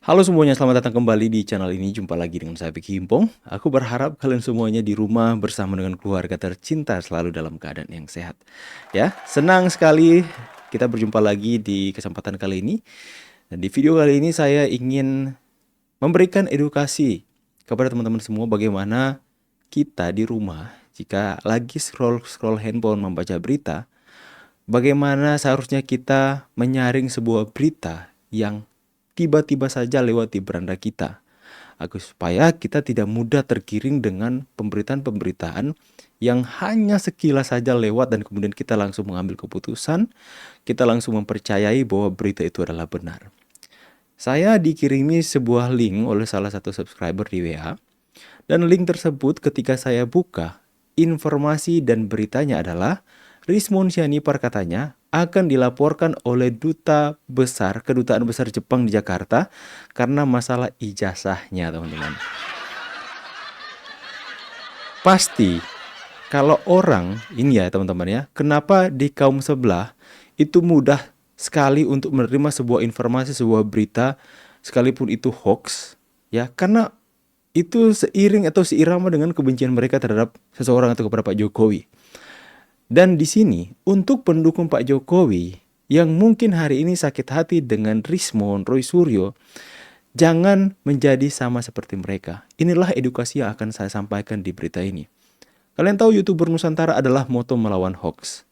Halo semuanya, selamat datang kembali di channel ini. Jumpa lagi dengan saya Piki Himpong. Aku berharap kalian semuanya di rumah bersama dengan keluarga tercinta selalu dalam keadaan yang sehat. Ya, senang sekali kita berjumpa lagi di kesempatan kali ini. Dan di video kali ini saya ingin memberikan edukasi kepada teman-teman semua bagaimana kita di rumah jika lagi scroll handphone membaca berita, bagaimana seharusnya kita menyaring sebuah berita yang tiba-tiba saja lewat di beranda kita, agar supaya kita tidak mudah tergiring dengan pemberitaan-pemberitaan yang hanya sekilas saja lewat dan kemudian kita langsung mengambil keputusan, kita langsung mempercayai bahwa berita itu adalah benar. Saya dikirimi sebuah link oleh salah satu subscriber di WA, dan link tersebut ketika saya buka, informasi dan beritanya adalah Rismon Sianipar katanya akan dilaporkan oleh Kedutaan Besar Jepang di Jakarta karena masalah ijazahnya, teman-teman. Pasti kalau orang ini ya teman-teman ya, kenapa di kaum sebelah itu mudah sekali untuk menerima sebuah informasi, sebuah berita, sekalipun itu hoax, ya, karena itu seiring atau seirama dengan kebencian mereka terhadap seseorang atau kepada Pak Jokowi. Dan di sini untuk pendukung Pak Jokowi yang mungkin hari ini sakit hati dengan Rismon, Roy Suryo, jangan menjadi sama seperti mereka. Inilah edukasi yang akan saya sampaikan di berita ini. Kalian tahu YouTuber Nusantara adalah moto melawan hoax.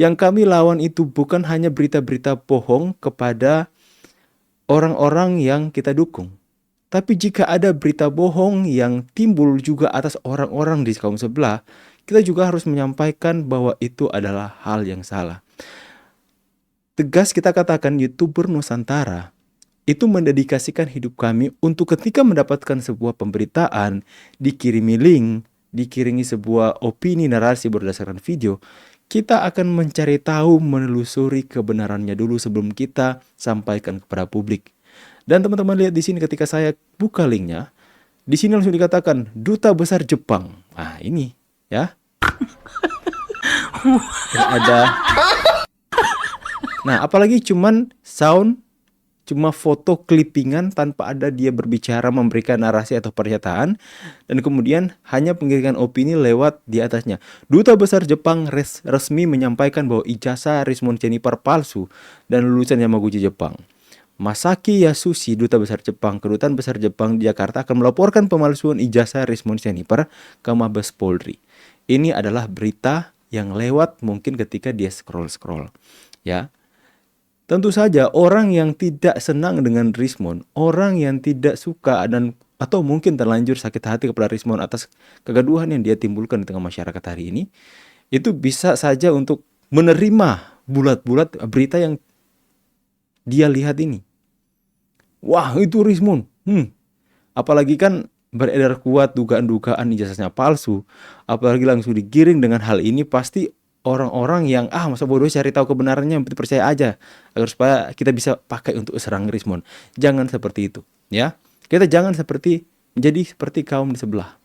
Yang kami lawan itu bukan hanya berita-berita bohong kepada orang-orang yang kita dukung. Tapi jika ada berita bohong yang timbul juga atas orang-orang di kaum sebelah, kita juga harus menyampaikan bahwa itu adalah hal yang salah. Tegas kita katakan YouTuber Nusantara itu mendedikasikan hidup kami untuk ketika mendapatkan sebuah pemberitaan, dikirimi link, dikirimi sebuah opini narasi berdasarkan video, kita akan mencari tahu, menelusuri kebenarannya dulu sebelum kita sampaikan kepada publik. Dan teman-teman lihat di sini ketika saya buka linknya, di sini langsung dikatakan Duta Besar Jepang. Nah ini ya, ada. Nah apalagi cuman sound, cuma foto clippingan tanpa ada dia berbicara, memberikan narasi atau pernyataan, dan kemudian hanya pengiriman opini lewat di atasnya. Duta Besar Jepang resmi menyampaikan bahwa ijazah Rismon Sianipar palsu dan lulusan Yamaguchi Jepang. Masaki Yasushi, Duta Besar Jepang, Kedutaan Besar Jepang di Jakarta akan melaporkan pemalsuan ijazah Rismon Sianipar ke Mabes Polri. Ini adalah berita yang lewat mungkin ketika dia scroll-scroll. Ya, tentu saja orang yang tidak senang dengan Rismon, orang yang tidak suka dan atau mungkin terlanjur sakit hati kepada Rismon atas kegaduhan yang dia timbulkan di tengah masyarakat hari ini, itu bisa saja untuk menerima bulat-bulat berita yang dia lihat ini. Wah, itu Rismon. Apalagi kan beredar kuat dugaan-dugaan ijazahnya palsu. Apalagi langsung digiring dengan hal ini, pasti orang-orang yang masa bodoh cari tahu kebenarannya, percaya aja agar supaya kita bisa pakai untuk serang Rismon. Jangan seperti itu, ya. Kita jangan menjadi seperti kaum di sebelah.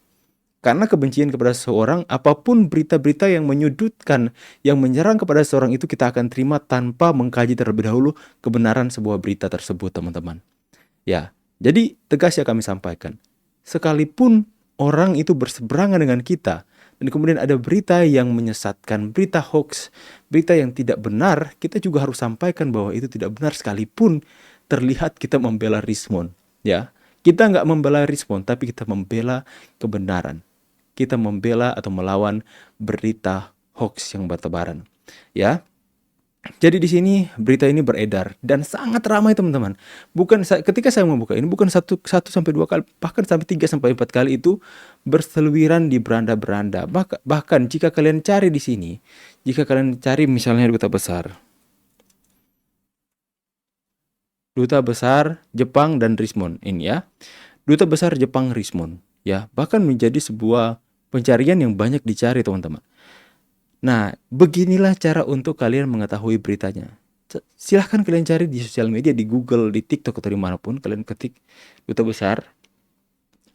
Karena kebencian kepada seseorang, apapun berita-berita yang menyudutkan, yang menyerang kepada seseorang itu kita akan terima tanpa mengkaji terlebih dahulu kebenaran sebuah berita tersebut, teman-teman. Ya, jadi tegas ya kami sampaikan. Sekalipun orang itu berseberangan dengan kita, dan kemudian ada berita yang menyesatkan, berita hoax, berita yang tidak benar, kita juga harus sampaikan bahwa itu tidak benar sekalipun terlihat kita membela Rismon. Ya, kita nggak membela Rismon, tapi kita membela kebenaran. Kita membela atau melawan berita hoax yang bertebaran. Ya. Jadi di sini berita ini beredar dan sangat ramai, teman-teman. Ketika saya membuka ini bukan satu sampai 2 kali, bahkan sampai 3 sampai 4 kali itu berseliweran di beranda-beranda. Bahkan jika kalian cari di sini, jika kalian cari misalnya Duta Besar Jepang dan Rismon ini ya. Duta Besar Jepang Rismon ya, bahkan menjadi sebuah pencarian yang banyak dicari, teman-teman. Nah, beginilah cara untuk kalian mengetahui beritanya. Silahkan kalian cari di sosial media, di Google, di TikTok, atau dimanapun. Kalian ketik Duta Besar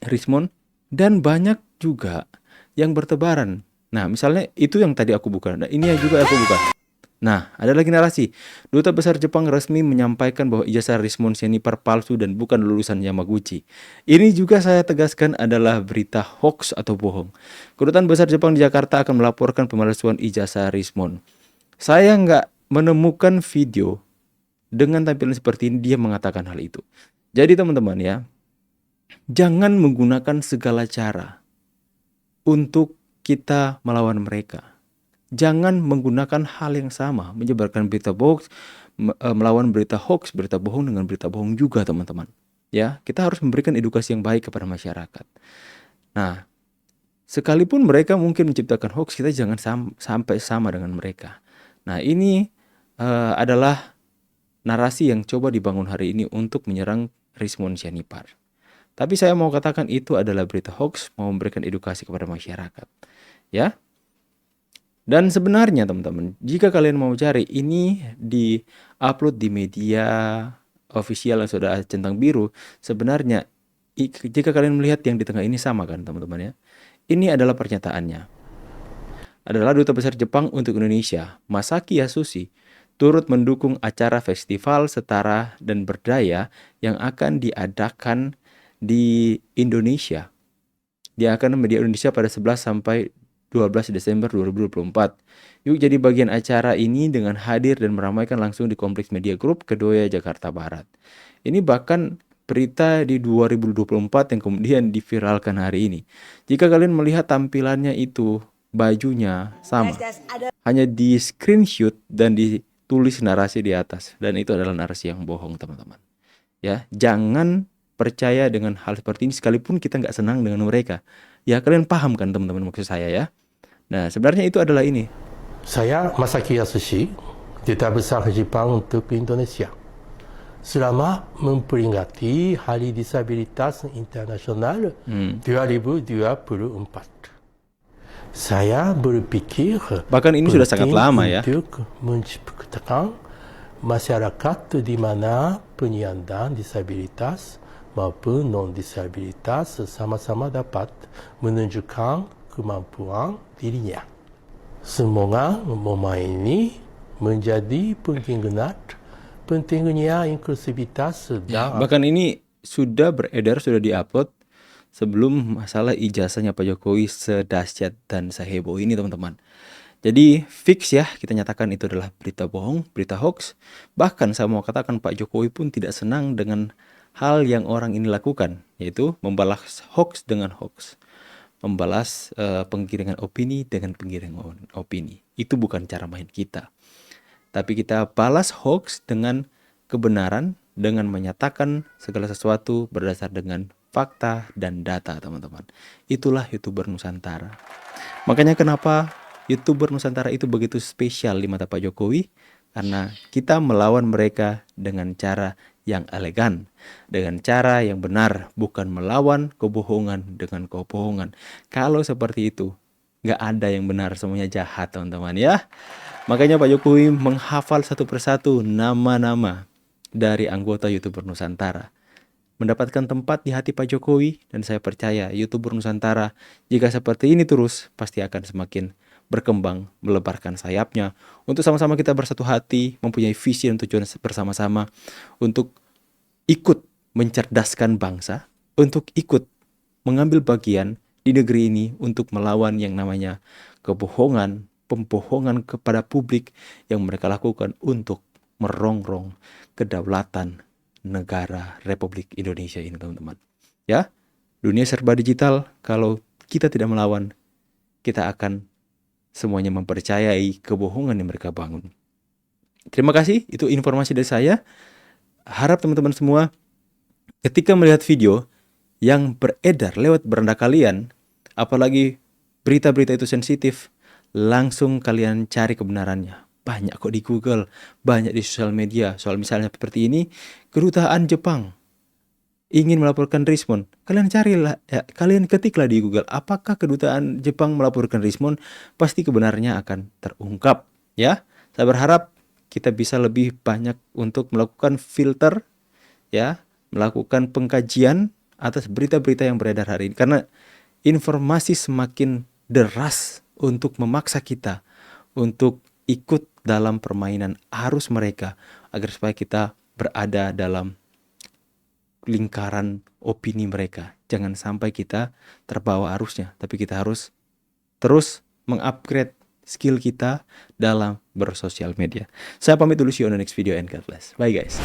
Rismon, dan banyak juga yang bertebaran. Nah, misalnya itu yang tadi aku buka. Nah, ini yang juga aku buka. Nah, ada lagi narasi. Duta Besar Jepang resmi menyampaikan bahwa ijazah Rismon Sianipar palsu dan bukan lulusan Yamaguchi. Ini juga saya tegaskan adalah berita hoax atau bohong. Kedutaan Besar Jepang di Jakarta akan melaporkan pemalsuan ijazah Rismon. Saya nggak menemukan video dengan tampilan seperti ini dia mengatakan hal itu. Jadi teman-teman ya, jangan menggunakan segala cara untuk kita melawan mereka. Jangan menggunakan hal yang sama, menyebarkan berita bohong, melawan berita hoax, berita bohong dengan berita bohong juga teman-teman. Ya, kita harus memberikan edukasi yang baik kepada masyarakat. Nah, sekalipun mereka mungkin menciptakan hoax, kita jangan sampai sama dengan mereka. Nah, ini adalah narasi yang coba dibangun hari ini untuk menyerang Rismon Sianipar. Tapi saya mau katakan itu adalah berita hoax, mau memberikan edukasi kepada masyarakat. Ya. Dan sebenarnya teman-teman, jika kalian mau cari, ini di-upload di media official yang sudah centang biru. Sebenarnya jika kalian melihat yang di tengah ini sama kan teman-teman ya. Ini adalah pernyataannya. Adalah Duta Besar Jepang untuk Indonesia, Masaki Yasushi, turut mendukung acara festival setara dan berdaya yang akan diadakan di Indonesia. Dia akan media Indonesia pada 11 sampai 12 Desember 2024. Yuk jadi bagian acara ini dengan hadir dan meramaikan langsung di Kompleks Media Group Kedoya, Jakarta Barat. Ini bahkan berita di 2024 yang kemudian diviralkan hari ini. Jika kalian melihat tampilannya itu, bajunya sama. Hanya di screenshot dan ditulis narasi di atas. Dan itu adalah narasi yang bohong teman-teman. Ya, jangan percaya dengan hal seperti ini sekalipun kita nggak senang dengan mereka. Ya kalian paham kan teman-teman maksud saya ya. Nah sebenarnya itu adalah ini. Saya Masaki Yasushi, Duta Besar Jepang untuk Indonesia. Selama memperingati Hari Disabilitas Internasional 2024. Saya berpikir bahkan ini sudah sangat lama ya. Untuk menciptakan masyarakat di mana penyandang disabilitas maupun non-disabilitas sama-sama dapat menunjukkan kemampuan dirinya. Semoga momen ini menjadi pentingnya inklusivitas ya, bahkan ini sudah beredar, sudah diupload sebelum masalah ijazahnya Pak Jokowi sedahsyat dan seheboh ini teman-teman. Jadi fix ya, kita nyatakan itu adalah berita bohong, berita hoax. Bahkan saya mau katakan Pak Jokowi pun tidak senang dengan hal yang orang ini lakukan, yaitu membalas hoax dengan hoax. Membalas penggiringan opini dengan penggiringan opini. Itu bukan cara main kita. Tapi kita balas hoax dengan kebenaran, dengan menyatakan segala sesuatu berdasar dengan fakta dan data teman-teman. Itulah YouTuber Nusantara. Makanya kenapa YouTuber Nusantara itu begitu spesial di mata Pak Jokowi, karena kita melawan mereka dengan cara yang elegan, dengan cara yang benar, bukan melawan kebohongan dengan kebohongan. Kalau seperti itu, nggak ada yang benar, semuanya jahat teman-teman ya. Makanya Pak Jokowi menghafal satu persatu nama-nama dari anggota YouTuber Nusantara. Mendapatkan tempat di hati Pak Jokowi, dan saya percaya YouTuber Nusantara jika seperti ini terus pasti akan semakin berkembang, melebarkan sayapnya untuk sama-sama kita bersatu hati, mempunyai visi dan tujuan bersama-sama untuk ikut mencerdaskan bangsa, untuk ikut mengambil bagian di negeri ini untuk melawan yang namanya kebohongan, pembohongan kepada publik yang mereka lakukan untuk merongrong kedaulatan negara Republik Indonesia ini teman-teman. Ya, dunia serba digital, kalau kita tidak melawan, kita akan semuanya mempercayai kebohongan yang mereka bangun. Terima kasih, itu informasi dari saya. Harap teman-teman semua ketika melihat video yang beredar lewat beranda kalian, apalagi berita-berita itu sensitif, langsung kalian cari kebenarannya. Banyak kok di Google, banyak di sosial media. Soal misalnya seperti ini, kedutaan Jepang ingin melaporkan Rismon. Kalian carilah, ya, kalian ketiklah di Google, apakah kedutaan Jepang melaporkan Rismon? Pasti kebenarannya akan terungkap. Ya, saya berharap kita bisa lebih banyak untuk melakukan filter, ya, melakukan pengkajian atas berita-berita yang beredar hari ini. Karena informasi semakin deras untuk memaksa kita untuk ikut dalam permainan arus mereka, agar supaya kita berada dalam lingkaran opini mereka. Jangan sampai kita terbawa arusnya, tapi kita harus terus mengupgrade skill kita dalam bersosial media. Saya pamit dulu, see you on the next video and God bless. Bye guys.